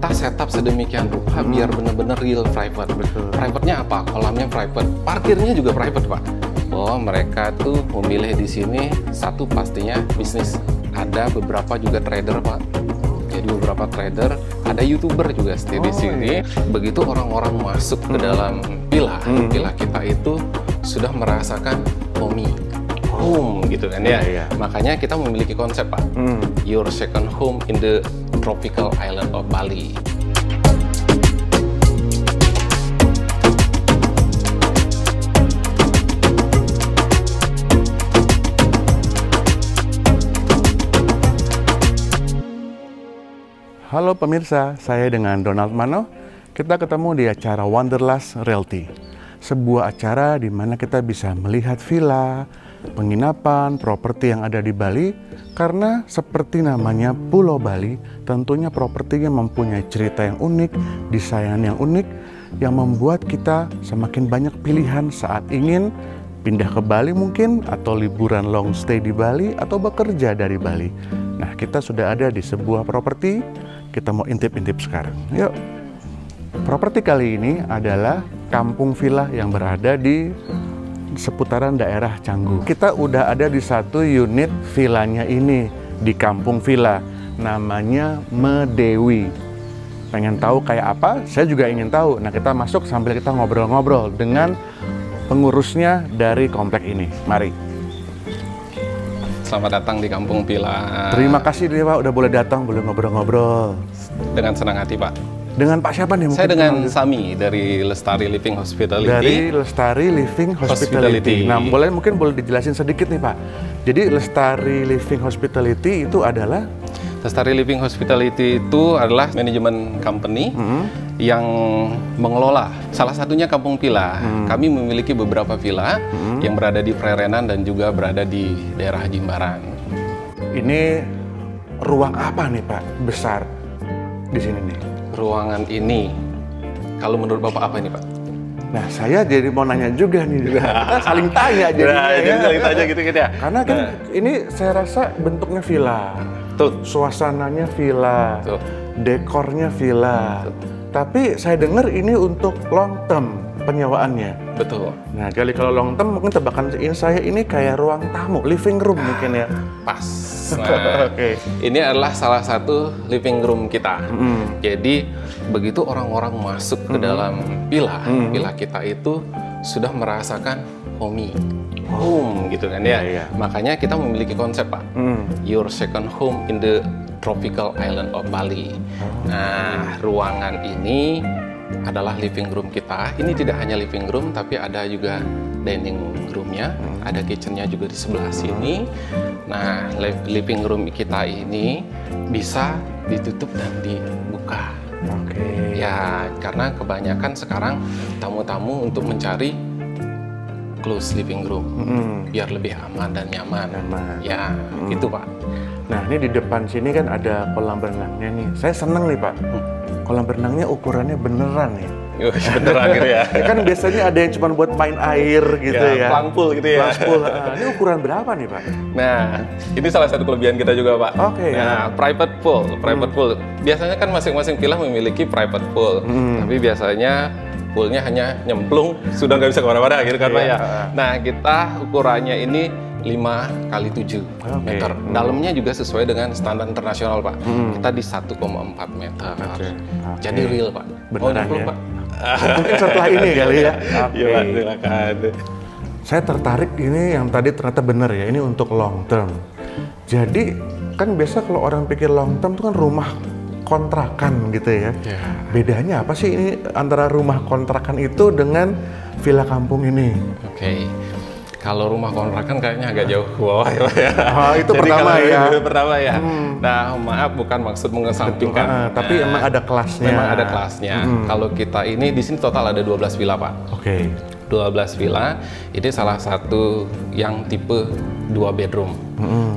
kita setup sedemikian rupa biar benar-benar real private. Betul. Private-nya apa? Kolamnya private, parkirnya juga private, Pak. Bahwa mereka tuh memilih di sini satu pastinya bisnis. Ada beberapa juga trader, Pak. Jadi beberapa trader, ada YouTuber juga stay di sini. Begitu orang-orang masuk ke dalam villa kita itu sudah merasakan home gitu kan ya. Makanya kita memiliki konsep, Pak. Your second home in the tropical island of Bali. Halo pemirsa, saya dengan Donald Mano. Kita ketemu di acara Wanderlust Realty. Sebuah acara di mana kita bisa melihat villa, penginapan, properti yang ada di Bali. Karena seperti namanya Pulau Bali, tentunya propertinya mempunyai cerita yang unik, desain yang unik, yang membuat kita semakin banyak pilihan saat ingin pindah ke Bali mungkin, atau liburan long stay di Bali, atau bekerja dari Bali. Nah, kita sudah ada di sebuah properti, kita mau intip-intip sekarang. Yuk. Properti kali ini adalah kampung villa yang berada di seputaran daerah Canggu. Kita udah ada di satu unit villanya ini di kampung villa, namanya Medewi. Pengen tahu kayak apa? Saya juga ingin tahu. Nah, kita masuk sambil kita ngobrol-ngobrol dengan pengurusnya dari komplek ini. Mari. Selamat datang di kampung villa. Terima kasih dia, Pak, udah boleh datang, boleh ngobrol-ngobrol. Dengan senang hati, Pak. Dengan Pak siapa nih? Saya dengan Sami dari Lestari Living Hospitality. Dari Lestari Living Hospitality. Nah, mungkin boleh dijelasin sedikit nih, Pak. Jadi Lestari Living Hospitality itu adalah? Lestari Living Hospitality itu adalah manajemen company yang mengelola salah satunya kampung villa. Kami memiliki beberapa villa yang berada di Prerenan dan juga berada di daerah Jimbaran. Ini ruang apa nih, Pak, besar di sini nih? Ruangan ini, kalau menurut Bapak apa ini, Pak? Nah, saya jadi mau nanya juga nih. Kita saling tanya jadinya. Jadi saling tanya gitu ya. Karena kan ini saya rasa bentuknya villa. Betul. Suasananya villa. Betul. Dekornya villa. Betul. Tapi saya dengar ini untuk long term penyewaannya. Betul. Nah, jadi kalau long term mungkin tebakan saya ini kayak ruang tamu, living room mungkin ya. Pas. Nah, ini adalah salah satu living room kita. Jadi begitu orang-orang masuk ke dalam villa kita itu sudah merasakan home gitu kan ya. Makanya kita memiliki konsep, Pak. Your second home in the tropical island of Bali. Nah, ruangan ini adalah living room kita. Ini tidak hanya living room, tapi ada juga dining roomnya, ada kitchennya juga di sebelah sini. Nah, living room kita ini bisa ditutup dan dibuka. Ya, karena kebanyakan sekarang tamu-tamu untuk mencari close living room, biar lebih aman dan nyaman. Ya, gitu, Pak. Nah, ini di depan sini kan ada kolam renangnya nih. Saya seneng nih, Pak. Kolam renangnya ukurannya beneran nih. Beneran gitu ya. Kan biasanya ada yang cuma buat main air gitu ya. Plangpool gitu ya. Ini ukuran berapa nih, Pak? Nah, ini salah satu kelebihan kita juga, Pak. Nah, private pool. Biasanya kan masing-masing villa memiliki private pool. Tapi biasanya poolnya hanya nyemplung, sudah nggak bisa kemana-mana gitu kan, Pak ya. Nah, kita ukurannya ini 5 kali 7 meter. Dalamnya juga sesuai dengan standar internasional, Pak. Kita di 1,4 meter. Jadi real, Pak. Beneran ya? Pak. Mungkin setelah ini kali ya. Iya, Pak, silakan. Saya tertarik ini yang tadi ternyata benar ya, ini untuk long term. Jadi kan biasa kalau orang pikir long term itu kan rumah kontrakan gitu ya. Bedanya apa sih ini antara rumah kontrakan itu dengan villa kampung ini? Kalau rumah kontrakan kayaknya agak jauh ke bawah ya. Itu pertama ya. Pertama ya. Nah, maaf bukan maksud mengesampingkan. Tapi emang ada kelasnya. Memang ada kelasnya. Kalau kita ini di sini total ada 12 villa, Pak. 12 villa. Ini salah satu yang tipe 2 bedroom.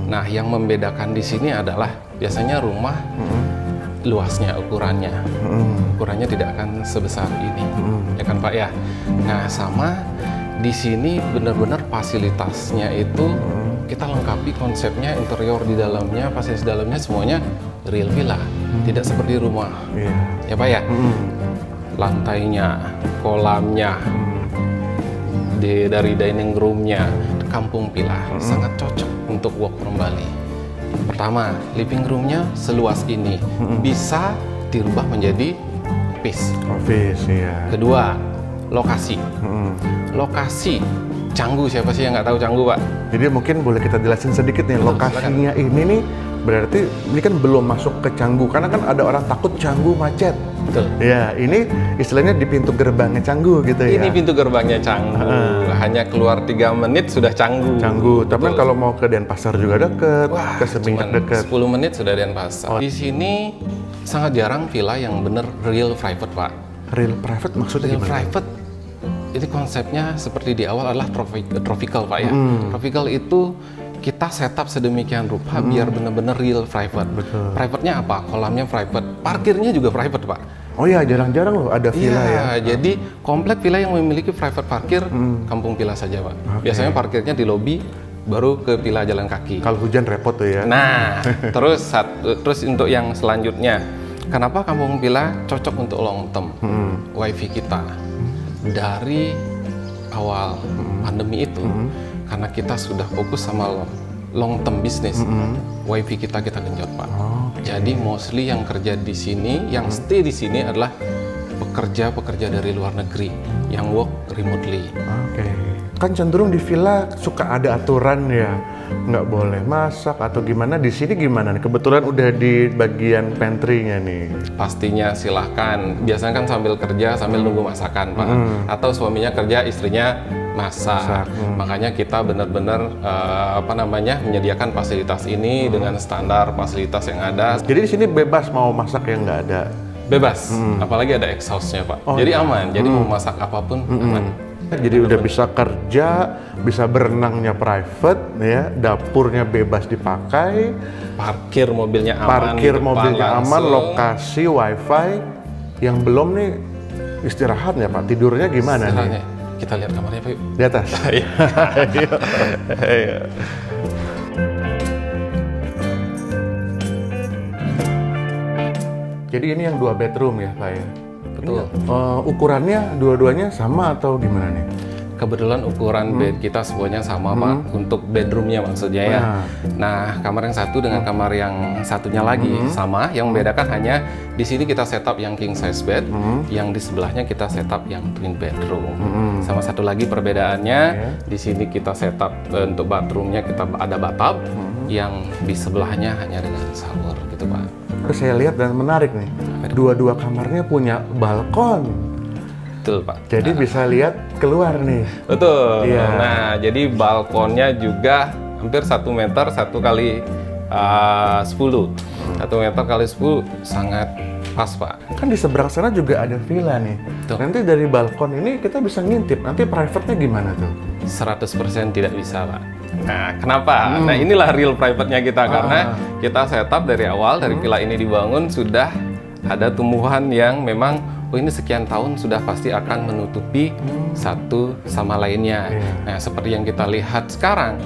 Nah, yang membedakan di sini adalah biasanya rumah luasnya, ukurannya tidak akan sebesar ini, ya kan, Pak ya. Nah, sama di sini benar-benar fasilitasnya itu kita lengkapi konsepnya, interior di dalamnya, fasilitas dalamnya semuanya real villa, tidak seperti rumah. Ya Pak ya, lantainya, kolamnya, dari dining roomnya, kampung villa sangat cocok untuk work from Bali. Pertama, living roomnya seluas ini, bisa dirubah menjadi office. Ya. Kedua, lokasi. Lokasi Canggu, siapa sih yang nggak tahu Canggu, Pak? Jadi mungkin boleh kita jelasin sedikit nih, lokasinya ini nih, berarti ini kan belum masuk ke Canggu, karena kan ada orang takut Canggu macet. Betul. Ya, ini istilahnya di pintu gerbangnya Canggu gitu ya. Ini pintu gerbangnya Canggu, hanya keluar 3 menit sudah Canggu. Tapi kan kalau mau ke Denpasar juga deket, ke Seminyak deket. 10 menit sudah Denpasar. Di sini sangat jarang villa yang bener real private, Pak. Real private maksudnya real gimana? Private, ini konsepnya seperti di awal adalah tropical, Pak ya. Tropical itu kita setup sedemikian rupa biar benar-benar real private. Betul. Private-nya apa? Kolamnya private, parkirnya juga private, Pak. Oh iya, jarang-jarang loh ada villa ya. Jadi komplek villa yang memiliki private parkir, kampung villa saja, Pak. Biasanya parkirnya di lobi, baru ke villa jalan kaki. Kalau hujan repot tuh ya. Nah, terus untuk yang selanjutnya, kenapa kampung villa cocok untuk long term? Wifi kita dari awal pandemi itu, karena kita sudah fokus sama long term bisnis, wifi kita genjot, Pak. Jadi mostly yang kerja di sini, yang stay di sini adalah pekerja dari luar negeri yang work remotely. Kan cenderung di villa suka ada aturan ya, nggak boleh masak atau gimana. Di sini gimana nih? Kebetulan udah di bagian pantry-nya nih. Pastinya silahkan. Biasanya kan sambil kerja sambil nunggu masakan, Pak. Atau suaminya kerja, istrinya masak. Makanya kita benar-benar menyediakan fasilitas ini dengan standar fasilitas yang ada. Jadi di sini bebas mau masak yang nggak ada. Bebas, apalagi ada exhaust-nya, Pak. Jadi aman. Jadi mau masak apapun aman. Jadi udah bisa kerja, bisa berenangnya private, ya, dapurnya bebas dipakai, parkir mobilnya aman, lokasi wifi. Yang belum nih istirahat ya Pak, tidurnya gimana nih? Kita lihat kamarnya, Pak. Di atas. Jadi ini yang 2 bedroom ya Pak ya? Betul. Ukurannya dua-duanya sama atau gimana nih? Kebetulan ukuran bed kita semuanya sama, Pak, untuk bedroomnya maksudnya ya. Nah, kamar yang satu dengan kamar yang satunya lagi sama, yang membedakan hanya di sini kita setup yang king size bed, yang di sebelahnya kita setup yang twin bedroom. Sama satu lagi perbedaannya, di sini kita setup untuk bathroomnya kita ada bathtub, yang di sebelahnya hanya dengan shower gitu, Pak. Saya lihat dan menarik nih, dua-dua kamarnya punya balkon. Betul, Pak. Jadi bisa lihat keluar nih. Betul. Iya. Nah, jadi balkonnya juga hampir 1 meter 1 kali 10. 1 meter kali 10 sangat pas, Pak. Kan di seberang sana juga ada villa nih. Betul. Nanti dari balkon ini kita bisa ngintip. Nanti private-nya gimana tuh? 100% tidak bisa, Pak. Nah, kenapa? Nah, inilah real private-nya kita, karena kita setup dari awal, dari villa ini dibangun, sudah ada tumbuhan yang memang, ini sekian tahun sudah pasti akan menutupi satu sama lainnya. Nah, seperti yang kita lihat sekarang,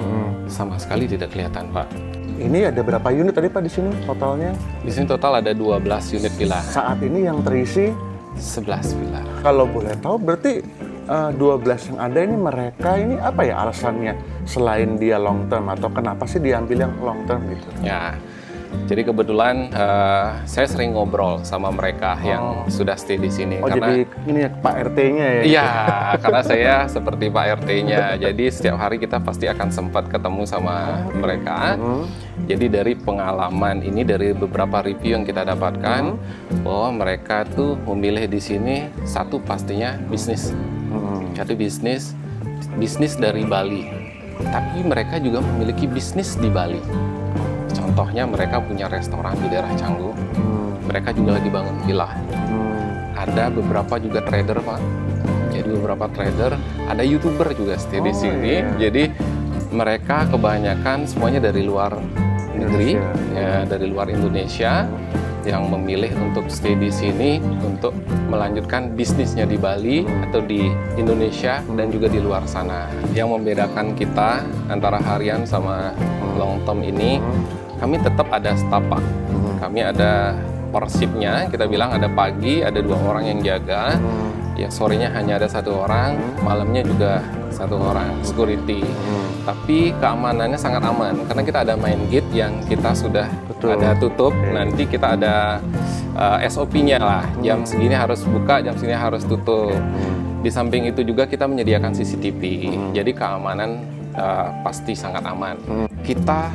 sama sekali tidak kelihatan, Pak. Ini ada berapa unit tadi, Pak, di sini totalnya? Di sini total ada 12 unit villa. Saat ini yang terisi 11 villa. Kalau boleh tahu, berarti 12 yang ada ini mereka ini apa ya alasannya selain dia long term, atau kenapa sih diambil yang long term gitu? Ya, jadi kebetulan saya sering ngobrol sama mereka yang sudah stay di sini. Karena, jadi ini ya Pak RT-nya ya? Iya, karena saya seperti Pak RT-nya. Jadi setiap hari kita pasti akan sempat ketemu sama mereka. Jadi dari pengalaman ini, dari beberapa review yang kita dapatkan, bahwa mereka tuh memilih di sini satu pastinya bisnis. Jadi bisnis dari Bali. Tapi mereka juga memiliki bisnis di Bali. Contohnya mereka punya restoran di daerah Canggu. Mereka juga lagi bangun villa. Ada beberapa juga trader, Pak. Jadi beberapa trader, ada YouTuber juga stay di sini. Jadi mereka kebanyakan semuanya dari luar negeri, ya, dari luar Indonesia. yang memilih untuk stay di sini untuk melanjutkan bisnisnya di Bali atau di Indonesia dan juga di luar sana. Yang membedakan kita antara harian sama long term ini, kami tetap ada staff, Pak. Kami ada per shift-nya, kita bilang ada pagi, ada 2 orang yang jaga, ya sorenya hanya ada 1 orang, malamnya juga 1 orang security. Tapi keamanannya sangat aman karena kita ada main gate yang kita sudah ada tutup. Nanti kita ada SOP-nya lah, jam segini harus buka, jam segini harus tutup. Di samping itu juga kita menyediakan CCTV, jadi keamanan pasti sangat aman. Kita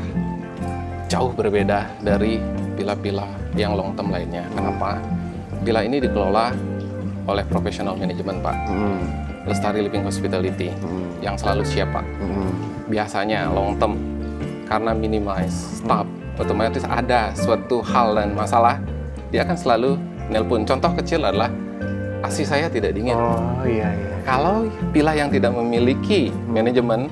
jauh berbeda dari villa-villa yang long term lainnya. Kenapa? Villa ini dikelola oleh professional manajemen, Pak. Lestari Living Hospitality yang selalu siap, Pak. Biasanya long term karena minimize staff, otomatis ada suatu hal dan masalah, dia akan selalu nelpon. Contoh kecil adalah AC saya tidak dingin. Kalau villa yang tidak memiliki manajemen,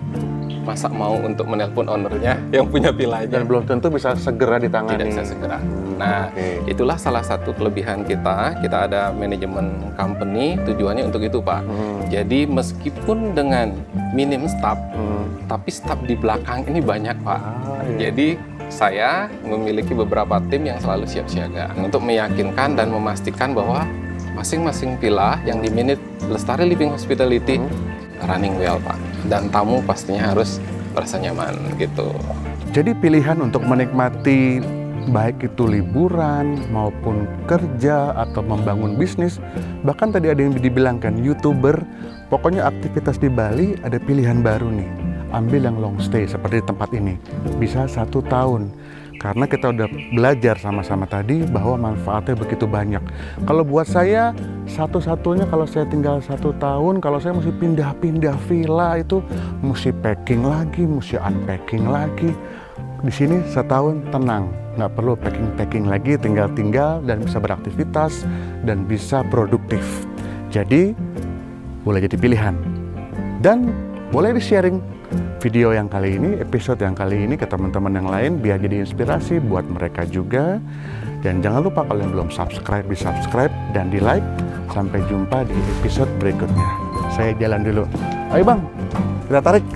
masa mau untuk menelpon ownernya yang punya villanya? Dan belum tentu bisa segera ditangani. Tidak bisa segera. Nah, itulah salah satu kelebihan kita. Kita ada manajemen company, tujuannya untuk itu, Pak. Jadi meskipun dengan minim staff, tapi staff di belakang ini banyak, Pak. Jadi saya memiliki beberapa tim yang selalu siap siaga untuk meyakinkan dan memastikan bahwa masing-masing villa yang dimanage Lestari Living Hospitality running well, Pak. Dan tamu pastinya harus merasa nyaman gitu. Jadi pilihan untuk menikmati baik itu liburan maupun kerja atau membangun bisnis, bahkan tadi ada yang dibilangkan YouTuber, pokoknya aktivitas di Bali ada pilihan baru nih. Ambil yang long stay seperti tempat ini, bisa 1 tahun. Karena kita udah belajar sama-sama tadi bahwa manfaatnya begitu banyak. Kalau buat saya, satu-satunya kalau saya tinggal 1 tahun, kalau saya mesti pindah-pindah villa itu, mesti packing lagi, mesti unpacking lagi. Di sini setahun tenang, nggak perlu packing-packing lagi, tinggal-tinggal dan bisa beraktivitas dan bisa produktif. Jadi, boleh jadi pilihan. Dan boleh di-sharing video yang kali ini, episode yang kali ini ke teman-teman yang lain biar jadi inspirasi buat mereka juga. Dan jangan lupa kalau yang belum subscribe, di subscribe dan di like. Sampai jumpa di episode berikutnya. Saya jalan dulu. Ayo Bang, kita tarik.